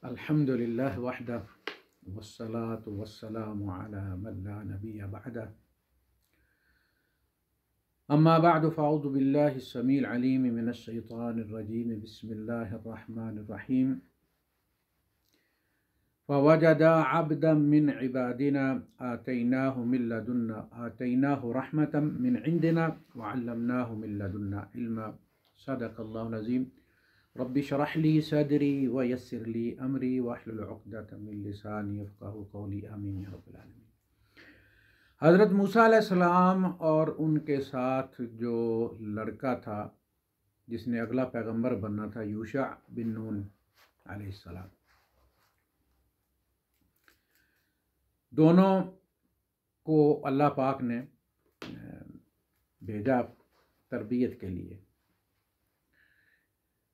अल्हम्दुलिल्लाह वहदह वस्सलातु वस्सलामु अला मन ला नबिय्य बअदह अम्मा बअद फ़अऊज़ु बिल्लाहि स्समीइल अलीम मिनश शैतानिर रजीम बिस्मिल्लाहिर रहमानिर रहीम फ़वजदा अब्दन मिन इबादिना आतैनाहु रहमतम मिन इंदिना व अल्लमनाहु मिन लदुन्ना इल्मा सदक़ल्लाहुल अज़ीम रब्बि शरह ली सदरी व यस्सिर ली अमरी वहलुल उक़दतम मिन लिसानी यफ़क़हू क़ौली आमीन या रब्बल आलमीन। हज़रत मूसा अलैहिस्सलाम और उनके साथ जो लड़का था जिसने अगला पैगंबर बनना था, यूशा बिन नून अलैहिस्सलाम, दोनों को अल्लाह पाक ने भेजा तरबियत के लिए।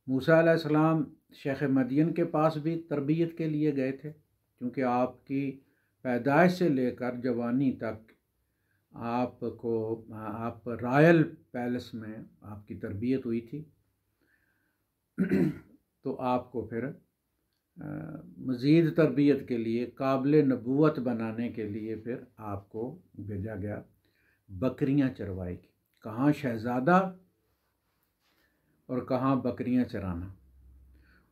मूसा अलैहिस्सलाम शेख मदियन के पास भी तरबियत के लिए गए थे, क्योंकि आपकी पैदाइश से लेकर जवानी तक आप रॉयल पैलेस में आपकी तरबियत हुई थी। तो आपको फिर मज़ीद तरबियत के लिए, काबिल नबूवत बनाने के लिए फिर आपको भेजा गया बकरियां चरवाई की। कहाँ शहज़ादा और कहाँ बकरियां चराना,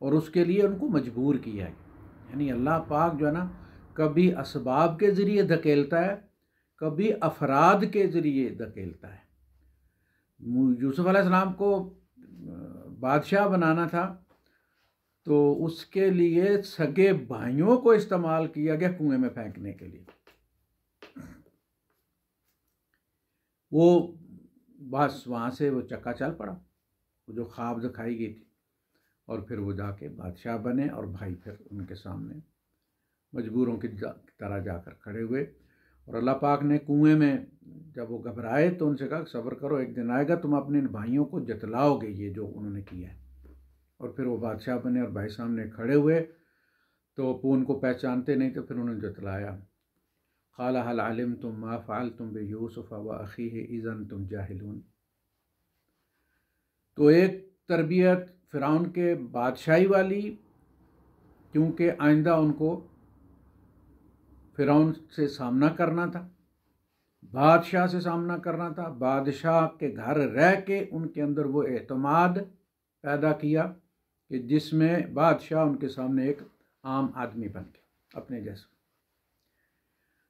और उसके लिए उनको मजबूर किया है। यानी अल्लाह पाक जो है ना, कभी असबाब के ज़रिए धकेलता है, कभी अफराद के ज़रिए धकेलता है। यूसुफ अलैहिस्सलाम को बादशाह बनाना था, तो उसके लिए सगे भाइयों को इस्तेमाल किया गया कुएं में फेंकने के लिए। वो बस वहाँ से वो चक्का चल पड़ा, वो जो ख्वाब दिखाई गई थी, और फिर वो जाके बादशाह बने और भाई फिर उनके सामने मजबूरों की तरह जाकर खड़े हुए। और अल्लाह पाक ने कुएं में जब वो घबराए तो उनसे कहा सब्र करो, एक दिन आएगा तुम अपने भाइयों को जतलाओगे ये जो उन्होंने किया है। और फिर वो बादशाह बने और भाई सामने खड़े हुए, तो वो उनको पहचानते नहीं, तो फिर उन्होंने जतलाया। क़ाला हल अलिमतुम मा फ़अलतुम बि यूसुफ़ व अख़ीहि इज़ अंतुम जाहिलून। तो एक तरबियत फ़िरौन के बादशाही वाली, क्योंकि आइंदा उनको फ़िरौन से सामना करना था, बादशाह से सामना करना था। बादशाह के घर रह के उनके अंदर वो एतमाद पैदा किया कि जिसमें बादशाह उनके सामने एक आम आदमी बन गया अपने जैसा।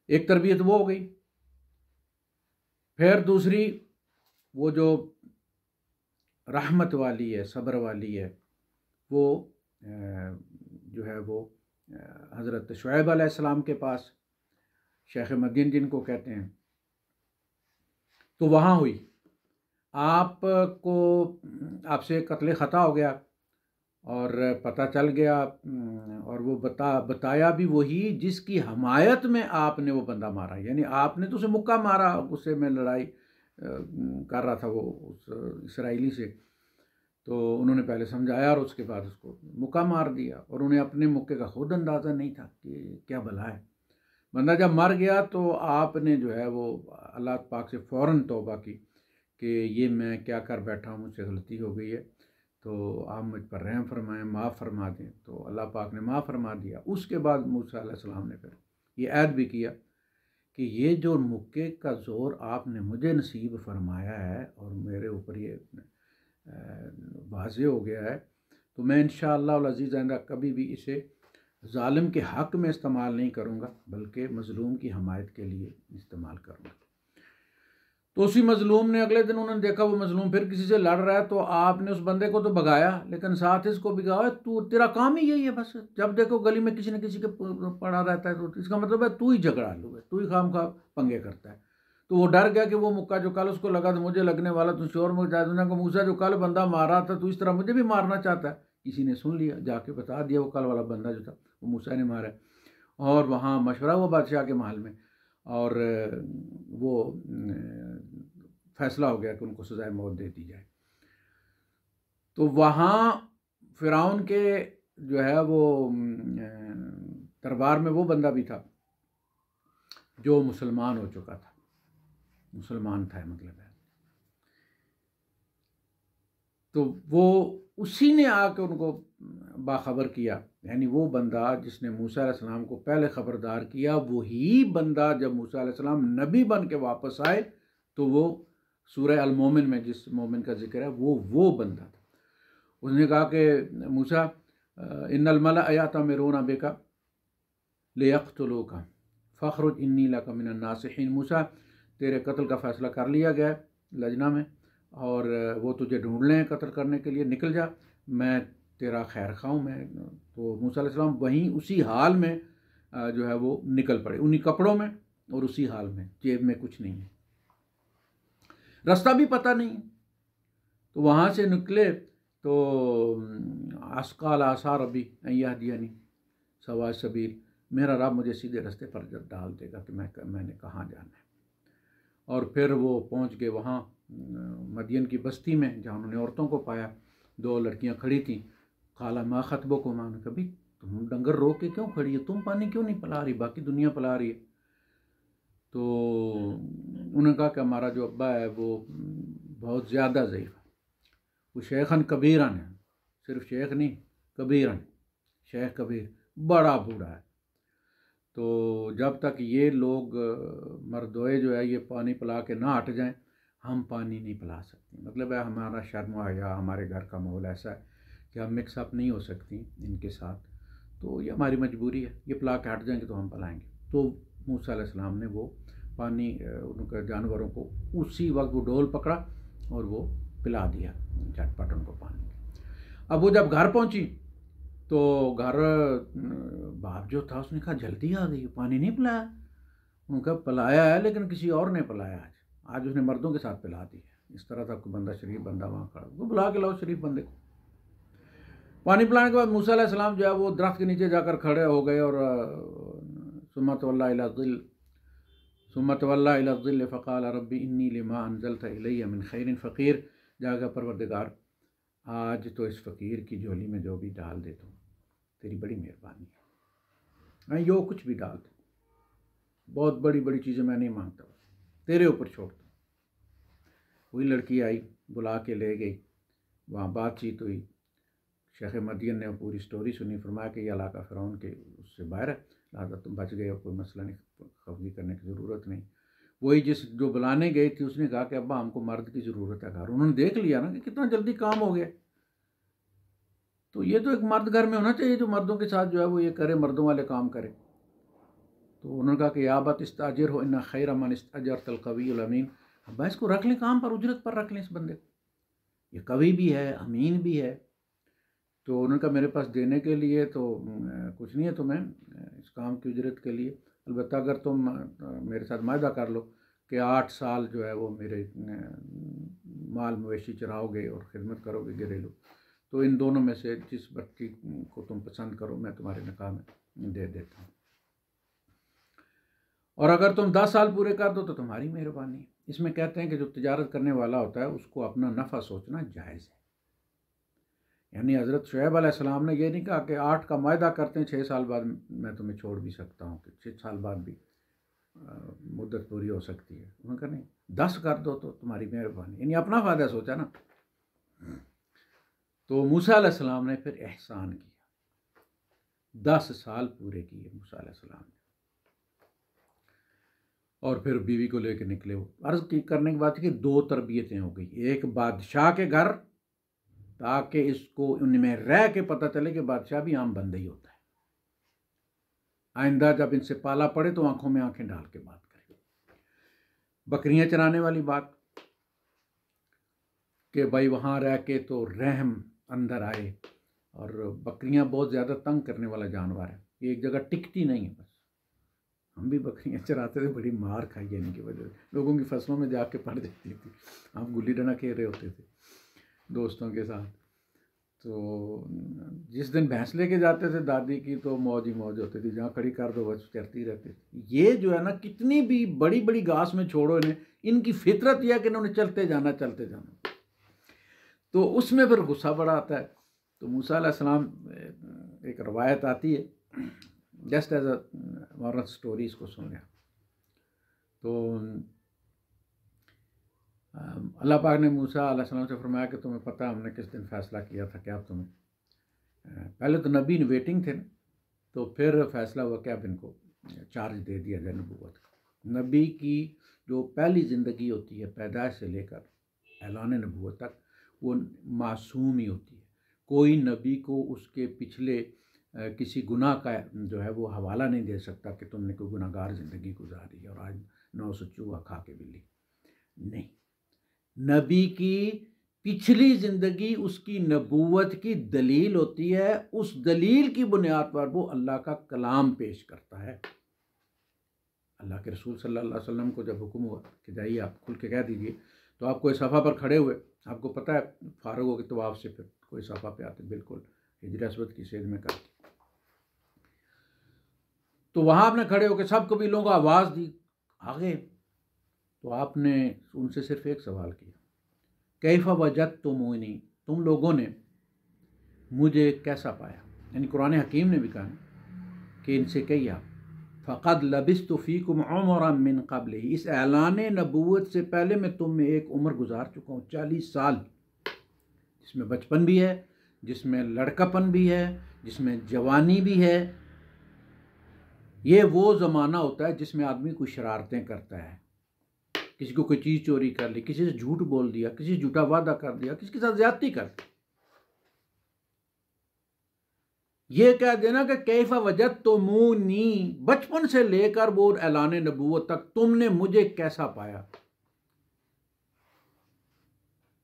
एक तरबियत वो हो गई। फिर दूसरी, वो जो रहमत वाली है, सब्र वाली है, वो जो है वो हज़रत शुएब अलैहिस्सलाम के पास, शेख मदीन जिनको कहते हैं, तो वहाँ हुई। आपसे कत्ल ख़ता हो गया और पता चल गया, और वो बताया भी वही जिसकी हमायत में आपने वो बंदा मारा। यानी आपने तो उसे मुक्का मारा, उससे में लड़ाई कर रहा था वो उस इसराइली से, तो उन्होंने पहले समझाया और उसके बाद उसको मुक्का मार दिया, और उन्हें अपने मुक्के का खुद अंदाज़ा नहीं था कि क्या भला है। बंदा जब मर गया तो आपने जो है वो अल्लाह पाक से फ़ौरन तौबा की कि ये मैं क्या कर बैठा हूँ, मुझसे गलती हो गई है, तो आप मुझ पर रहम फरमाएं, माफ़ फरमा दें। तो अल्लाह पाक ने माफ़ फरमा दिया। उसके बाद मूसा अलैहिस्सलाम ने फिर ये ऐद भी किया कि ये जो मुक्के का ज़ोर आपने मुझे नसीब फरमाया है और मेरे ऊपर ये वाज़े हो गया है, तो मैं इंशाअल्लाह अज़ीज़ आइंदा कभी भी इसे ज़ालिम के हक़ में इस्तेमाल नहीं करूँगा, बल्कि मज़लूम की हमायत के लिए इस्तेमाल करूँगा। तो उसी मज़लूम ने अगले दिन उन्होंने देखा वो मज़लूम फिर किसी से लड़ रहा है, तो आपने उस बंदे को तो भगाया, लेकिन साथ इसको भी कहा तू, तेरा काम ही यही है, बस जब देखो गली में किसी न किसी के पड़ा रहता है, तो इसका मतलब है तू ही झगड़ालू है, तू ही खामखा पंगे करता है। तो वो डर गया कि वो मुक्का जो कल उसको लगा तो मुझे लगने वाला, तो शोर मचा दूंगा को मूसा जो कल बंदा मारा था, तो इस तरह मुझे भी मारना चाहता है। किसी ने सुन लिया, जाके बता दिया वो कल वाला बंदा जो था वो मूसा ने मारा। और वहाँ मशवरा हुआ बादशाह के महल में, और वो फैसला हो गया कि उनको सज़ाए मौत दे दी जाए। तो वहाँ फ़िरौन के जो है वो दरबार में वो बंदा भी था जो मुसलमान हो चुका था, मुसलमान था मतलब है। तो वो उसी ने आके उनको बाखबर किया, यानी वो बंदा जिसने मूसा अलैहिस्सलाम को पहले ख़बरदार किया, वही बंदा जब मूसा अलैहिस्सलाम नबी बन के वापस आए तो वो सूरह अल मोमिन में जिस मोमिन का जिक्र है वो बंदा था। उसने कहा कि मूसा इन्नल मला यातमिरूना बिका लियक़्तुलूका फ़ख़्रुज इन्नी लका मिनन नासिहीन। मूसा, तेरे कत्ल का फ़ैसला कर लिया गया है लजना में, और वो तुझे ढूंढ लें कत्ल करने के लिए, निकल जा, मैं तेरा खैर खाऊँ। मैं तो मूसा अलैहिस्सलाम वहीं उसी हाल में जो है वो निकल पड़े, उन्हीं कपड़ों में और उसी हाल में, जेब में कुछ नहीं है, रास्ता भी पता नहीं। तो वहाँ से निकले तो अस्काल आसार रबी यहदियनी सवा सबील, मेरा रब मुझे सीधे रास्ते पर जब डाल देगा कि मैंने कहाँ जाना है। और फिर वो पहुँच गए वहाँ मदियन की बस्ती में, जहाँ उन्होंने औरतों को पाया। 2 लड़कियाँ खड़ी थीं। काला मा खतबो को, मान कभी तुम डंगर रो के क्यों खड़ी है, तुम पानी क्यों नहीं पिला रही, बाकी दुनिया पिला रही है। तो उन्होंने कहा कि हमारा जो अब्बा है वो बहुत ज़्यादा ज़ईफ़ है, वो शेखन कबीरन है, सिर्फ शेख नहीं कबीरन, शेख कबीर, बड़ा बूढ़ा है। तो जब तक ये लोग मर्दोए जो है ये पानी पिला के ना हट जाएं, हम पानी नहीं पिला सकते। मतलब है हमारा शर्म आया, हमारे घर का माहौल ऐसा है कि हम मिक्सअप नहीं हो सकती इनके साथ, तो ये हमारी मजबूरी है, ये पिला के हट जाएंगे तो हम पिलाएंगे। तो मूसा अलैहिस्सलाम ने वो पानी उनके जानवरों को उसी वक्त वो डोल पकड़ा और वो पिला दिया झटपट उनको पानी। अब वो जब घर पहुंची तो घर बाप जो था उसने कहा जल्दी आ गई, पानी नहीं पिलाया। उनका पिलाया है लेकिन किसी और ने पिलाया, आज उसने मर्दों के साथ पिला दी है। इस तरह था कोई बंदा, शरीफ बंदा वहाँ खड़ा, वो बुला के लाओ शरीफ बंदे को। पानी पिलाने के बाद मूसा अलैहिस्सलाम जो है वो दरख्त के नीचे जाकर खड़े हो गए और सुम्मत वल्ला इला ज़िल फ़क़ाल रब्बी इन्नी लिमा अनज़लत इलैया मिन खैरिन फ़क़ीर, जागा परवरदिगार आज तो इस फ़कीर की झोली में जो भी डाल दे तो तेरी बड़ी मेहरबानी है, मैं यो कुछ भी डाल दे, बहुत बड़ी बड़ी चीज़ें मैं नहीं मांगता, तेरे ऊपर छोड़ता। वही लड़की आई, बुला के ले गई, वहाँ बातचीत हुई, शेख मदियन ने पूरी स्टोरी सुनी, फरमाया कि ये इलाका फ़िरौन के उससे बाहर है, लिहाजा तुम बच गए, कोई मसला नहीं, खफगी करने की ज़रूरत नहीं। वही जो बुलाने गई थी उसने कहा कि अब्बा हमको मर्द की ज़रूरत है घर। उन्होंने देख लिया ना कि कितना जल्दी काम हो गया, तो ये तो एक मर्द घर में होना चाहिए जो मर्दों के साथ जो है वो ये करे, मर्दों वाले काम करे। तो उन्होंने कहा कि या बत इस्ताजिर हो इन्ना खैर मन इस्ताजरतल कवियुल अमीन, अब्बा इसको रख लें काम पर, उजरत पर रख लें इस बंदे को, ये कवि भी है अमीन भी है। तो उन्होंने कहा मेरे पास देने के लिए तो कुछ नहीं है तुम्हें इस काम की उजरत के लिए, अलबत्ता अगर तुम मेरे साथ वायदा कर लो कि 8 साल जो है वो मेरे माल मवेशी चराओगे और ख़िदमत करोगे घरेलू, तो इन दोनों में से जिस बच्ची को तुम पसंद करो मैं तुम्हारे निकाह में दे देता हूँ, और अगर तुम 10 साल पूरे कर दो तो तुम्हारी मेहरबानी। इसमें कहते हैं कि जो तिजारत करने वाला होता है उसको अपना नफ़ा सोचना जायज़ है। यानी हज़रत शुएब अलैहिस्सलाम ने ये नहीं कहा कि 8 का वायदा करते हैं 6 साल बाद मैं तुम्हें छोड़ भी सकता हूँ, कि 6 साल बाद भी मुद्दत पूरी हो सकती है। उन्होंने कहा नहीं 10 कर दो तो तुम्हारी मेहरबानी, यानी अपना फ़ायदा सोचा ना। तो मूसा अलैहिस्सलाम ने फिर एहसान किया, 10 साल पूरे किए मूसा अलैहिस्सलाम ने, और फिर बीवी को लेकर निकले। वो अर्ज़ की करने के बाद कि 2 तरबियतें हो गई, एक बादशाह के घर, ताकि इसको उनमें रह के पता चले कि बादशाह भी आम बंदा ही होता है, आइंदा जब इनसे पाला पड़े तो आंखों में आंखें डाल के बात करें। बकरियां चराने वाली बात कि भाई वहाँ रह के तो रहम अंदर आए, और बकरियां बहुत ज़्यादा तंग करने वाला जानवर है, ये एक जगह टिकती नहीं है। बस हम भी बकरियां चराते थे, बड़ी मार खाई है इनकी वजह से, लोगों की फसलों में जाके पड़ जाती थी, हम गुल्ली डंडा खेल रहे होते थे दोस्तों के साथ। तो जिस दिन भैंस लेके जाते थे दादी की तो मौज ही मौज होती थी, जहाँ खड़ी कर दो बस चरती रहती थी। ये जो है ना कितनी भी बड़ी बड़ी घास में छोड़ो इन्हें, इनकी फितरत यह है कि इन्होंने चलते जाना चलते जाना, तो उसमें फिर गुस्सा बड़ा आता है। तो मूसा अलैहिस्सलाम, एक रवायत आती है, just as a moral story इसको सुन लिया। तो अल्लाह पाक ने मूसा अलैहिस्सलाम से फरमाया कि तुम्हें पता है हमने किस दिन फ़ैसला किया था कि आप तुम्हें पहले तो नबी इन वेटिंग थे, तो फिर फैसला हुआ कि अब इनको चार्ज दे दिया जाए नबूवत का। नबी की जो पहली ज़िंदगी होती है पैदाइश से लेकर ऐलान नबूवत तक, वो मासूम ही होती है। कोई नबी को उसके पिछले किसी गुनाह का जो है वो हवाला नहीं दे सकता कि तुमने कोई गुनाहगार ज़िंदगी गुजारी और आज 900 चूहा खा के बिल्ली। नहीं, नबी की पिछली ज़िंदगी उसकी नबूवत की दलील होती है। उस दलील की बुनियाद पर वो अल्लाह का कलाम पेश करता है। अल्लाह के रसूल सल्लल्लाहु अलैहि वसल्लम को जब हुक्म हुआ कि जाइए आप खुल के कह दीजिए, तो आप कोई सफ़ा पर खड़े हुए, आपको पता है फारूक हो के तवाफ से फिर कोई सफ़ा पे आते, बिल्कुल हिजर अस्वद की सेज में करते, तो वहाँ आपने खड़े होकर सब कबीलों को आवाज़ दी आगे, तो आपने उनसे सिर्फ एक सवाल किया, कैफ़ा वजदतुमूनी, तुम लोगों ने मुझे कैसा पाया। यानी कुरान हकीम ने भी कहा कि इनसे कहिए आप, फ़क़द लबिस्तु फ़ीकुम उमरन मिन क़ब्लिही, इस ऐलान नबूवत से पहले मैं तुम में एक उम्र गुजार चुका हूँ, 40 साल, जिसमें बचपन भी है, जिसमें लड़कापन भी है, जिसमें जवानी भी है। ये वो ज़माना होता है जिसमें आदमी कुछ शरारतें करता है, किसी को कोई चीज़ चोरी कर ली, किसी से झूठ बोल दिया, किसी से झूठा वादा कर दिया, किसी के साथ ज्यादती कर दी। ये कह देना कि कैफ़ा वजदतुमूनी, बचपन से लेकर वो ऐलान नबूवत तक तुमने मुझे कैसा पाया।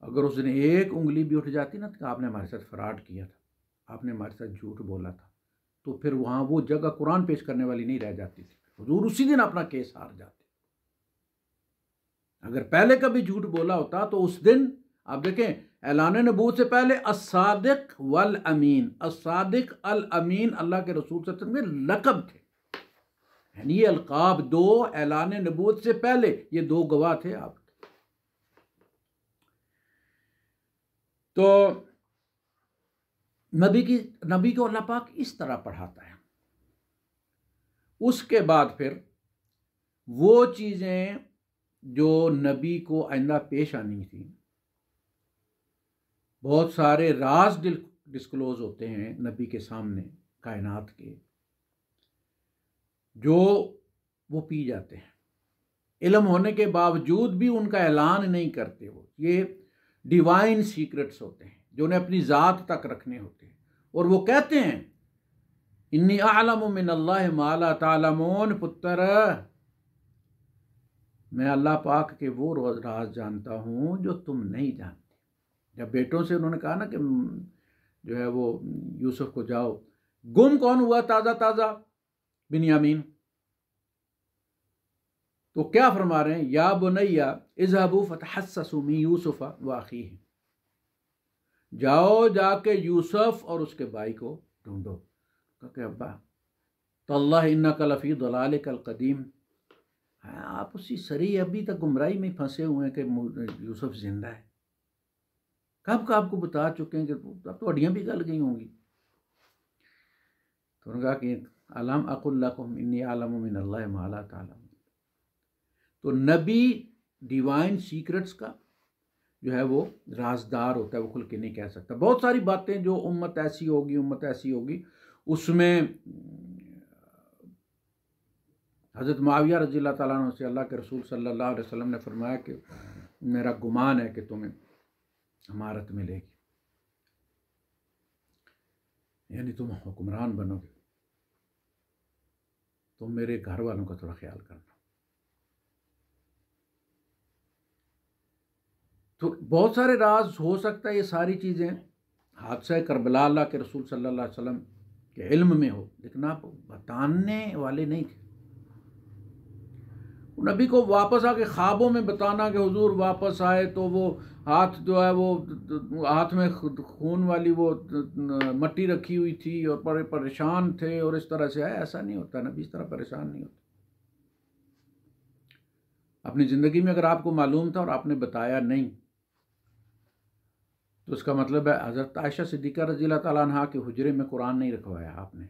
अगर उस दिन एक उंगली भी उठ जाती ना तो आपने हमारे साथ फ्रॉड किया था, आपने हमारे साथ झूठ बोला था, तो फिर वहाँ वो जगह कुरान पेश करने वाली नहीं रह जाती थी, हुजूर उसी दिन अपना केस हार जाते। अगर पहले कभी झूठ बोला होता तो उस दिन आप देखें, ऐलान नबूवत से पहले अस्सादिक वल अमीन, अस्सादिक अल अमीन अल्लाह के रसूल सल्लल्लाहु अलैहि वसल्लम के लक़ब थे। यानी ये अलकाब दो ऐलान नबूवत से पहले ये दो गवाह थे आपके। तो नबी को अल्लाह पाक इस तरह पढ़ाता है। उसके बाद फिर वो चीज़ें जो नबी को आइंदा पेश आनी थी, बहुत सारे राज डिस्क्लोज होते हैं नबी के सामने कायनात के, जो वो पी जाते हैं। इल्म होने के बावजूद भी उनका ऐलान नहीं करते। वो ये डिवाइन सीक्रेट्स होते हैं जो उन्हें अपनी ज़ात तक रखने होते हैं, और वो कहते हैं इन्नी अअलमु मिनल्लाहि मा ला तालमून, पुत्र मैं अल्लाह पाक के वो राज जानता हूँ जो तुम नहीं जानते। जब बेटों से उन्होंने कहा ना कि जो है वो यूसुफ को जाओ, गुम कौन हुआ ताज़ा ताज़ा? बिन्यामीन। तो क्या फरमा रहे हैं, या बुनैया इज़हबू फतहस्ससू मिन यूसुफ व अखीही, जाओ जाके यूसुफ और उसके भाई को ढूंढो। कहा अब्बा तल्लाहि इन्नका लफ़ी दलालिकल क़दीम, आप उसी सरी अभी तक गुमराही में फंसे हुए हैं कि यूसुफ जिंदा है। कब का आपको बता चुके हैं कि अब तो हड्डियाँ भी गल गई होंगी। तो उन्होंने कहा कि अलम अकुल लकुम इन्नी अअलमु मिनल्लाहि मा ला तालमून। तो नबी डिवाइन सीक्रेट्स का जो है वो राजदार होता है, वो खुल के नहीं कह सकता। बहुत सारी बातें जो उम्मत ऐसी होगी उसमें हज़रत मुआविया रज़ियल्लाहु ताला अन्हु से अल्लाह के रसूल सल्लल्लाहु अलैहि वसल्लम ने फरमाया कि मेरा गुमान है कि तुम्हें अमारत मिलेगी, यानी तुम हुक्मरान बनोगे, तुम मेरे घर वालों का थोड़ा ख्याल करना। तो बहुत सारे राज हो सकता है ये सारी चीज़ें हादसा करबला अल्लाह के रसूल सल्लल्लाहु अलैहि वसल्लम के इल्म में हो, लेकिन आप बताने वाले नहीं थे। नबी को वापस आके ख्वाबों में बताना कि हुजूर वापस आए तो वो हाथ जो है वो हाथ में खून वाली वो मट्टी रखी हुई थी और परेशान थे और इस तरह से आए, ऐसा नहीं होता। नबी इस तरह परेशान नहीं होता। अपनी ज़िंदगी में अगर आपको मालूम था और आपने बताया नहीं, तो उसका मतलब है हज़रत आयशा सिद्दीक़ा रज़ियल्लाहु ताला अन्हा के हुजरे में कुरान नहीं रखवाया आपने।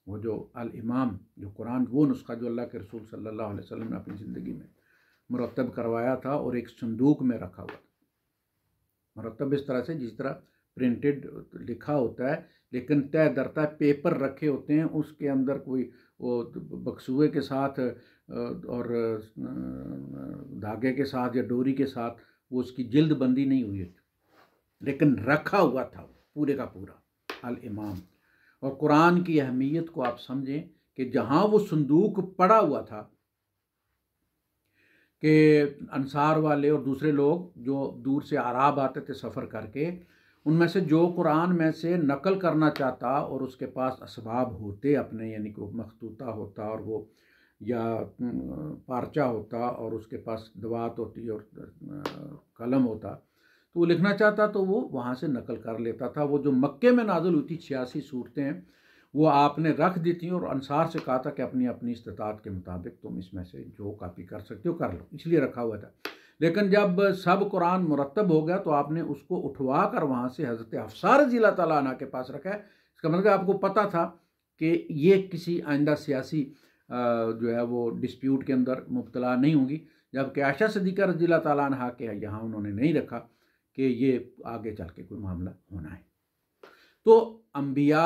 वो जो अल इमाम जो कुरान, वो नुस्खा जो अल्लाह के रसूल सल्लल्लाहु अलैहि वसल्लम ने अपनी ज़िंदगी में मुरतब करवाया था और एक संदूक में रखा हुआ था। मुरतब इस तरह से जिस तरह प्रिंटेड लिखा होता है, लेकिन तय दरता पेपर रखे होते हैं, उसके अंदर कोई वो बक्सुए के साथ और धागे के साथ या डोरी के साथ वो उसकी जिल्द बंदी नहीं हुई थी, लेकिन रखा हुआ था पूरे का पूरा अल इमाम। और कुरान की अहमियत को आप समझें कि जहाँ वो संदूक पड़ा हुआ था कि अंसार वाले और दूसरे लोग जो दूर से आराब आते थे सफ़र करके, उनमें से जो कुरान में से नकल करना चाहता और उसके पास असबाब होते अपने, यानी कि मखतूता होता और वो या पार्चा होता और उसके पास दवात होती और कलम होता, तो वो लिखना चाहता तो वो वहाँ से नकल कर लेता था। वो जो मक्के में नाज़िल हुई थी 86 सूरतें हैं, वो आपने रख दी थी और अंसार से कहा था कि अपनी अपनी इस्तात के मुताबिक तुम इसमें से जो कॉपी कर सकते हो कर लो, इसलिए रखा हुआ था। लेकिन जब सब कुरान मुरतब हो गया तो आपने उसको उठवा कर वहाँ से हज़रत हफ्सा रज़ी अल्लाह तआला अन्हा के पास रखा है। इसका मतलब आपको पता था कि ये किसी आइंदा सियासी जो है वो डिस्प्यूट के अंदर मुब्तला नहीं होंगी, जबकि आयशा सिद्दीक़ा रज़ी अल्लाह तआला अन्हा के यहाँ उन्होंने नहीं रखा कि ये आगे चल के कोई मामला होना है। तो अंबिया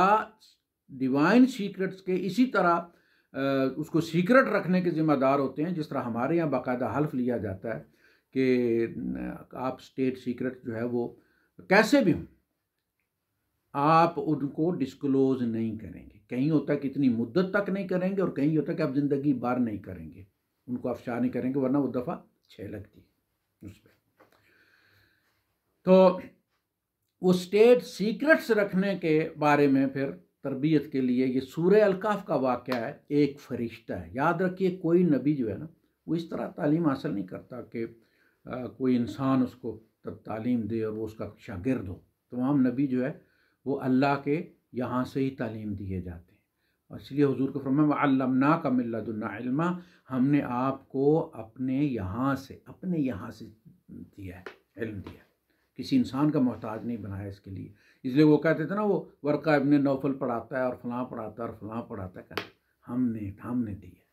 डिवाइन सीक्रेट्स के इसी तरह उसको सीक्रेट रखने के ज़िम्मेदार होते हैं, जिस तरह हमारे यहाँ बाकायदा हल्फ लिया जाता है कि आप स्टेट सीक्रेट जो है वो कैसे भी हों आप उनको डिस्क्लोज नहीं करेंगे। कहीं होता है कि इतनी मुद्दत तक नहीं करेंगे और कहीं होता है कि आप ज़िंदगी भर नहीं करेंगे, उनको अफशा नहीं करेंगे, वरना वो दफ़ा 6 लगती है उस पर। तो वो स्टेट सीक्रेट्स रखने के बारे में फिर तरबियत के लिए ये सूरह अल-कहफ का वाक़या है। एक फरिश्ता है, याद रखिए कोई नबी जो है ना वो इस तरह तालीम हासिल नहीं करता कि कोई इंसान उसको तालीम दे और वो उसका शागिर्द हो। तमाम नबी जो है वो अल्लाह के यहाँ से ही तालीम दिए जाते हैं, और इसलिए हुजूर को फरमाया वअल्लमनाका मिन लदुन्ना इल्मा, हमने आपको अपने यहाँ से दिया है, इल्म दिया है, किसी इंसान का मोहताज नहीं बनाया इसके लिए। इसलिए वो कहते थे ना वो वर्का इब्न नौफल पढ़ाता है और फलां पढ़ाता है और फलां पढ़ाता है, कहते हमने दी है,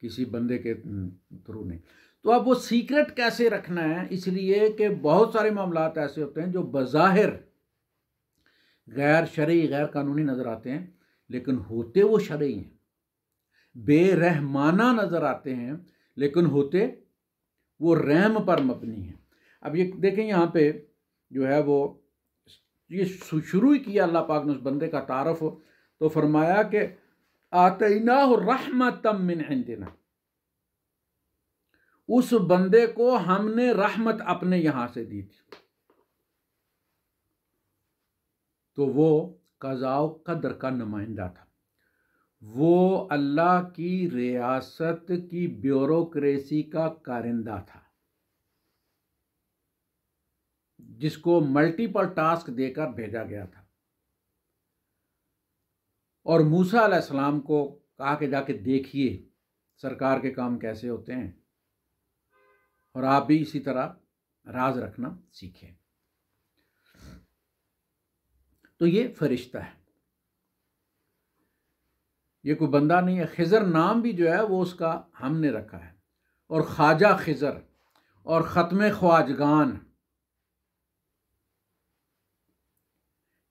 किसी बंदे के थ्रू नहीं। तो अब वो सीक्रेट कैसे रखना है, इसलिए कि बहुत सारे मामलात ऐसे होते हैं जो बज़ाहिर गैर शरई गैर कानूनी नज़र आते हैं, लेकिन होते वो शरई हैं। बेरहमाना नज़र आते हैं लेकिन होते वो रहम पर मबनी हैं। अब ये देखें यहाँ पे जो है वो ये शुरू ही किया अल्लाह पाक ने उस बंदे का तारफ़, तो फरमाया कि आतैनाहु रहमतम मिन इंदिना, उस बंदे को हमने रहमत अपने यहाँ से दी थी। तो वो कज़ा कदर का नुमाइंदा था, वो अल्लाह की रियासत की ब्यूरोक्रेसी का कारिंदा था, जिसको मल्टीपल टास्क देकर भेजा गया था। और मूसा अलैहिस्सलाम को कहा कि जाके देखिए सरकार के काम कैसे होते हैं, और आप भी इसी तरह राज रखना सीखें। तो ये फरिश्ता है, ये कोई बंदा नहीं है। खिज़र नाम भी जो है वो उसका हमने रखा है, और ख्वाजा खिज़र और ख़त्म ख्वाजगान,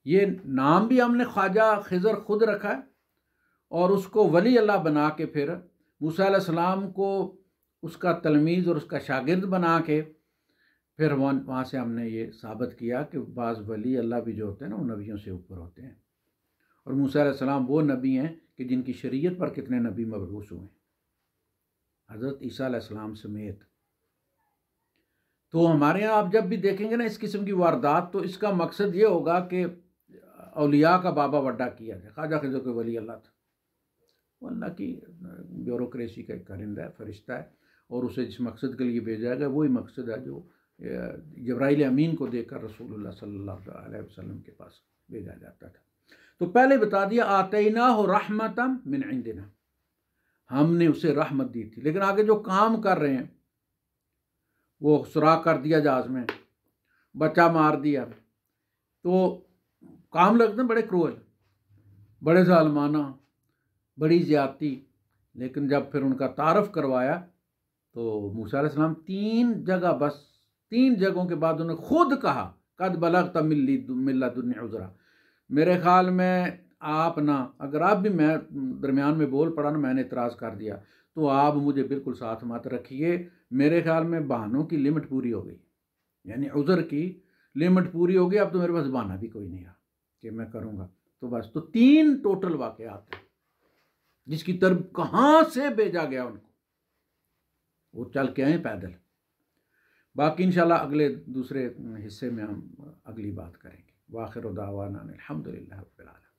ये नाम भी हमने ख्वाजा खिज़र खुद रखा है, और उसको वली अल्लाह बना के फिर मूसा अलैहिस्सलाम को उसका तलमीज़ और उसका शागिर्द बना के फिर वहाँ से हमने ये साबित किया कि बाज़ वली अल्लाह भी जो होते हैं ना वो नबियों से ऊपर होते हैं। और मूसा अलैहिस्सलाम वो नबी हैं कि जिनकी शरीयत पर कितने नबी मबरूस हुए, हज़रत ईसा अलैहिस्सलाम समेत। तो हमारे यहाँ आप जब भी देखेंगे ना इस किस्म की वारदात, तो इसका मकसद ये होगा कि औलिया का बाबा वड्डा किया जाए। ख्वाजा खिज़र कोई वली अल्लाह था, वो अल्लाह की ब्यूरोक्रेसी का एक कारिंदा है, फरिश्ता है, और उसे जिस मकसद के लिए भेजा गया वही मकसद है जो जब्राइल अमीन को देकर रसूलुल्लाह सल्लल्लाहु अलैहि वसल्लम के पास भेजा जाता था। तो पहले बता दिया आतैनाहु रहमतम मिन इंदिना, हमने उसे रहमत दी थी। लेकिन आगे जो काम कर रहे हैं, वो सुराख कर दिया जहाज में, बच्चा मार दिया, तो काम लगते हैं बड़े क्रूअल, बड़े जालमाना, बड़ी ज़्यादती। लेकिन जब फिर उनका तारफ़ करवाया तो मूसा अलैहिस्सलाम 3 जगह, बस 3 जगहों के बाद उन्होंने खुद कहा कद बलगत मिन लदुन्नी उज़रा, मेरे ख्याल में आप ना, अगर आप भी, मैं दरमियान में बोल पड़ा ना, मैंने इतराज़ कर दिया, तो आप मुझे बिल्कुल साथ मत रखिए। मेरे ख्याल में बहानों की लिमिट पूरी हो गई, यानी उज़र की लिमिट पूरी हो गई, अब तो मेरे पास बहाना भी कोई नहीं रहा कि मैं करूँगा। तो बस, तो 3 टोटल वाक़यात हैं जिसकी तरफ कहाँ से भेजा गया उनको, वो चल के आए पैदल। बाकी इंशाल्लाह अगले दूसरे हिस्से में हम अगली बात करेंगे। वाखिर दावाना अनिल हम्दुलिल्लाहि रब्बिल आलमीन।